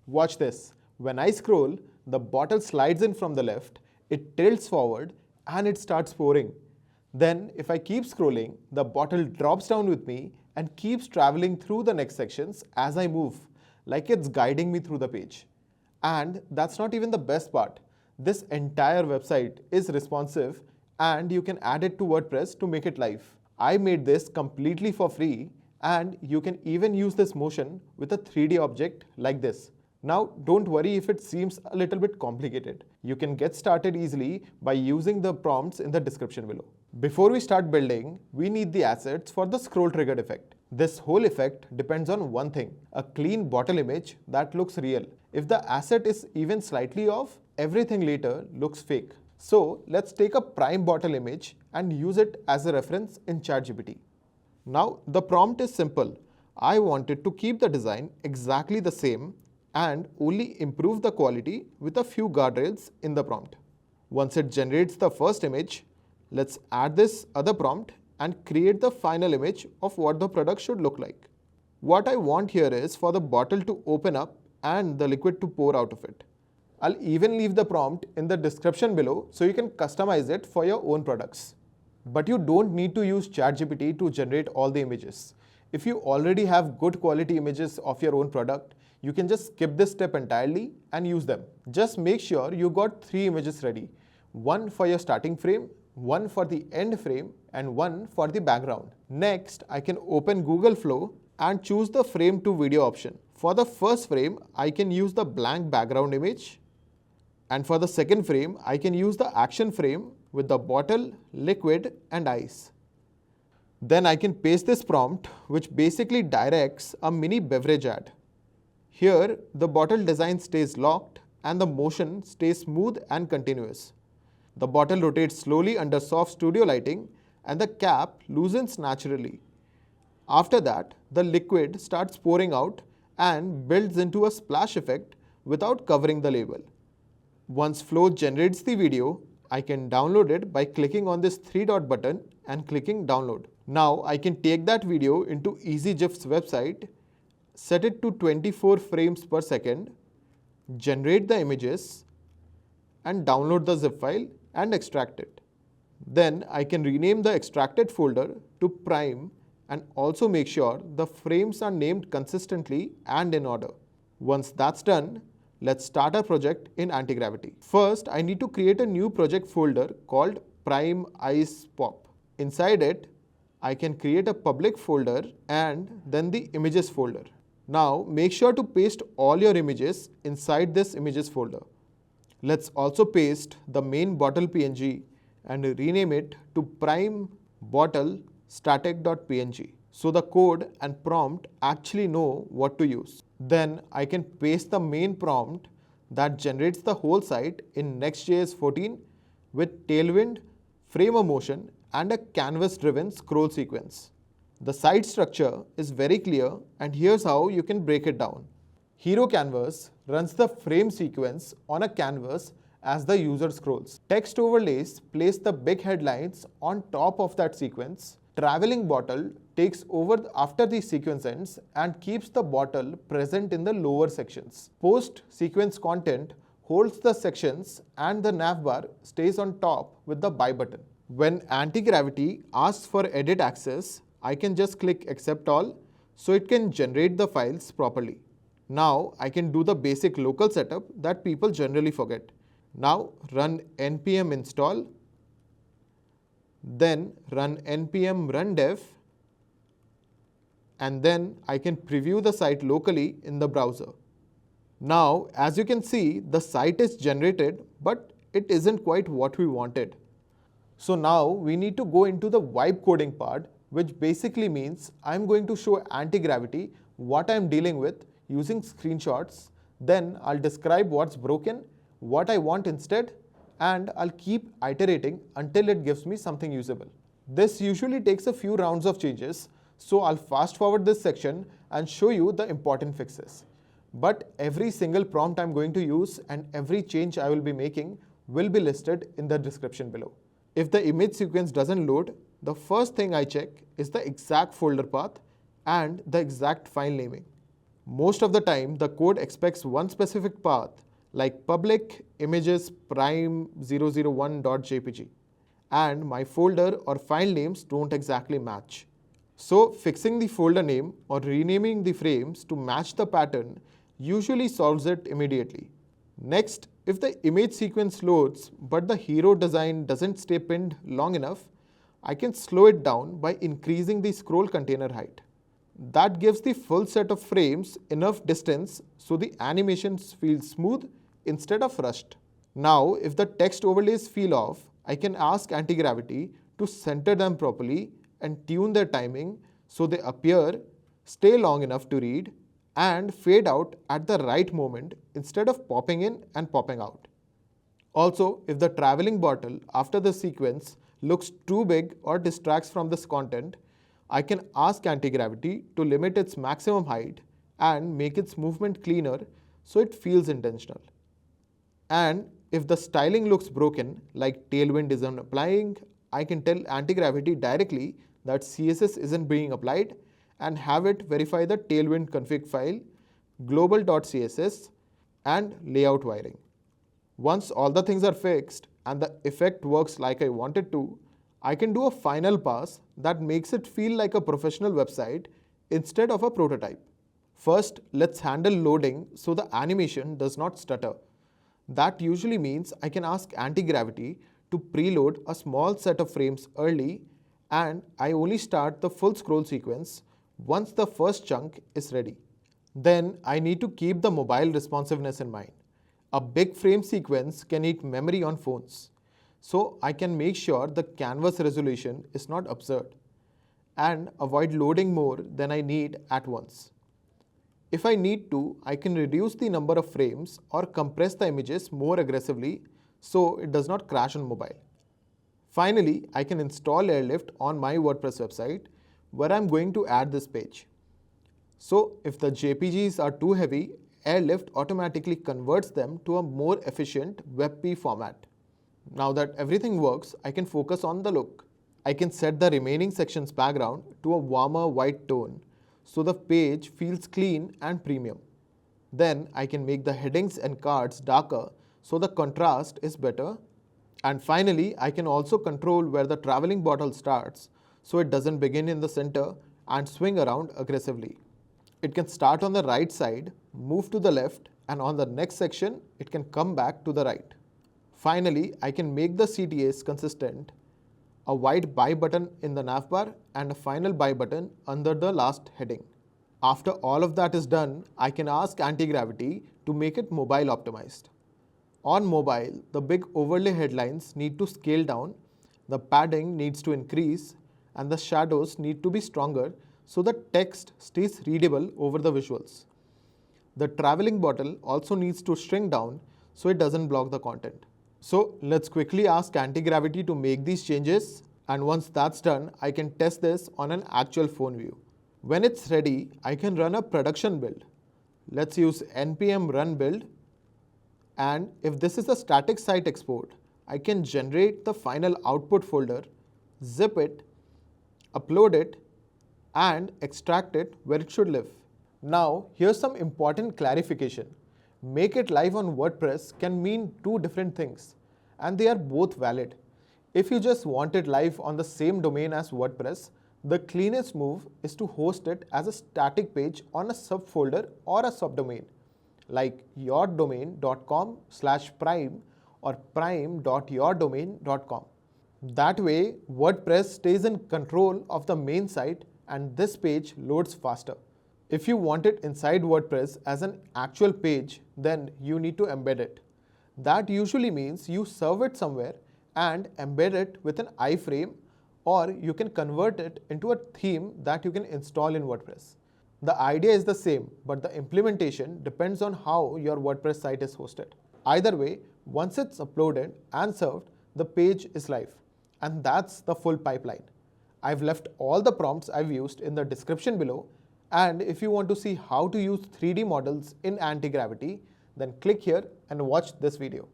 Watch this. When I scroll, the bottle slides in from the left, it tilts forward, and it starts pouring. Then, if I keep scrolling, the bottle drops down with me and keeps traveling through the next sections as I move, like it's guiding me through the page. And that's not even the best part. This entire website is responsive and you can add it to WordPress to make it live. I made this completely for free, and you can even use this motion with a 3D object like this. Now, don't worry if it seems a little bit complicated. You can get started easily by using the prompts in the description below. Before we start building, we need the assets for the scroll triggered effect. This whole effect depends on one thing, a clean bottle image that looks real. If the asset is even slightly off, everything later looks fake. So let's take a prime bottle image and use it as a reference in ChatGPT. Now the prompt is simple. I wanted to keep the design exactly the same and only improve the quality with a few guardrails in the prompt. Once it generates the first image, let's add this other prompt and create the final image of what the product should look like. What I want here is for the bottle to open up and the liquid to pour out of it. I'll even leave the prompt in the description below so you can customize it for your own products. But you don't need to use ChatGPT to generate all the images. If you already have good quality images of your own product, you can just skip this step entirely and use them. Just make sure you got 3 images ready. One for your starting frame, one for the end frame, and one for the background. Next, I can open Google Flow and choose the frame to video option. For the first frame, I can use the blank background image. And for the second frame, I can use the action frame with the bottle, liquid, and ice. Then I can paste this prompt, which basically directs a mini beverage ad. Here, the bottle design stays locked and the motion stays smooth and continuous. The bottle rotates slowly under soft studio lighting and the cap loosens naturally. After that, the liquid starts pouring out and builds into a splash effect without covering the label. Once Flow generates the video, I can download it by clicking on this 3-dot button and clicking download. Now I can take that video into EasyGIF's website, set it to 24 frames per second, generate the images, and download the zip file and extract it. Then I can rename the extracted folder to Prime and also make sure the frames are named consistently and in order. Once that's done, let's start our project in AntiGravity. First, I need to create a new project folder called Prime Ice Pop. Inside it, I can create a public folder and then the images folder. Now, make sure to paste all your images inside this images folder. Let's also paste the main bottle PNG and rename it to Prime Bottle Static.png. So the code and prompt actually know what to use. Then I can paste the main prompt that generates the whole site in Next.js 14 with Tailwind, frame of motion, and a canvas-driven scroll sequence. The site structure is very clear, and here's how you can break it down. Hero Canvas runs the frame sequence on a canvas as the user scrolls. Text overlays place the big headlines on top of that sequence. Traveling bottle takes over after the sequence ends and keeps the bottle present in the lower sections. Post-sequence content holds the sections and the navbar stays on top with the buy button. When AntiGravity asks for edit access, I can just click accept all so it can generate the files properly. Now I can do the basic local setup that people generally forget. Now run npm install, then run npm run dev, and then I can preview the site locally in the browser. Now, as you can see, the site is generated, but it isn't quite what we wanted. So now we need to go into the vibe coding part, which basically means I'm going to show AntiGravity what I'm dealing with using screenshots. Then I'll describe what's broken, what I want instead, and I'll keep iterating until it gives me something usable. This usually takes a few rounds of changes, so I'll fast forward this section and show you the important fixes. But every single prompt I'm going to use and every change I will be making will be listed in the description below. If the image sequence doesn't load, the first thing I check is the exact folder path and the exact file naming. Most of the time, the code expects one specific path, like public images prime001.jpg, and my folder or file names don't exactly match. So fixing the folder name or renaming the frames to match the pattern usually solves it immediately. Next, if the image sequence loads but the hero design doesn't stay pinned long enough, I can slow it down by increasing the scroll container height. That gives the full set of frames enough distance so the animations feel smooth instead of rushed. Now, if the text overlays feel off, I can ask AntiGravity to center them properly and tune their timing so they appear, stay long enough to read, and fade out at the right moment instead of popping in and popping out. Also, if the traveling bottle after the sequence looks too big or distracts from this content, I can ask AntiGravity to limit its maximum height and make its movement cleaner so it feels intentional. And if the styling looks broken, like tailwind isn't applying, I can tell AntiGravity directly that CSS isn't being applied and have it verify the tailwind config file, global.css, and layout wiring. Once all the things are fixed and the effect works like I want it to, I can do a final pass that makes it feel like a professional website instead of a prototype. First, let's handle loading so the animation does not stutter. That usually means I can ask AntiGravity to preload a small set of frames early, and I only start the full scroll sequence once the first chunk is ready. Then I need to keep the mobile responsiveness in mind. A big frame sequence can eat memory on phones, so I can make sure the canvas resolution is not absurd and avoid loading more than I need at once. If I need to, I can reduce the number of frames or compress the images more aggressively so it does not crash on mobile. Finally, I can install Airlift on my WordPress website where I'm going to add this page. So if the JPGs are too heavy, Airlift automatically converts them to a more efficient WebP format. Now that everything works, I can focus on the look. I can set the remaining section's background to a warmer white tone so the page feels clean and premium. Then I can make the headings and cards darker so the contrast is better. And finally, I can also control where the traveling bottle starts so it doesn't begin in the center and swing around aggressively. It can start on the right side, move to the left, and on the next section, it can come back to the right. Finally, I can make the CTAs consistent, a white buy button in the navbar and a final buy button under the last heading. After all of that is done, I can ask AntiGravity to make it mobile optimized. On mobile, the big overlay headlines need to scale down, the padding needs to increase, and the shadows need to be stronger so the text stays readable over the visuals. The traveling bottle also needs to shrink down so it doesn't block the content. So let's quickly ask AntiGravity to make these changes, and once that's done, I can test this on an actual phone view. When it's ready, I can run a production build. Let's use npm run build, and if this is a static site export, I can generate the final output folder, zip it, upload it, and extract it where it should live. Now, here's some important clarification. Make it live on WordPress can mean two different things, and they are both valid. If you just want it live on the same domain as WordPress, the cleanest move is to host it as a static page on a subfolder or a subdomain, like yourdomain.com/prime or prime.yourdomain.com. That way, WordPress stays in control of the main site and this page loads faster. If you want it inside WordPress as an actual page, then you need to embed it. That usually means you serve it somewhere and embed it with an iframe, or you can convert it into a theme that you can install in WordPress. The idea is the same, but the implementation depends on how your WordPress site is hosted. Either way, once it's uploaded and served, the page is live. And that's the full pipeline. I've left all the prompts I've used in the description below, and if you want to see how to use 3D models in AntiGravity, then click here and watch this video.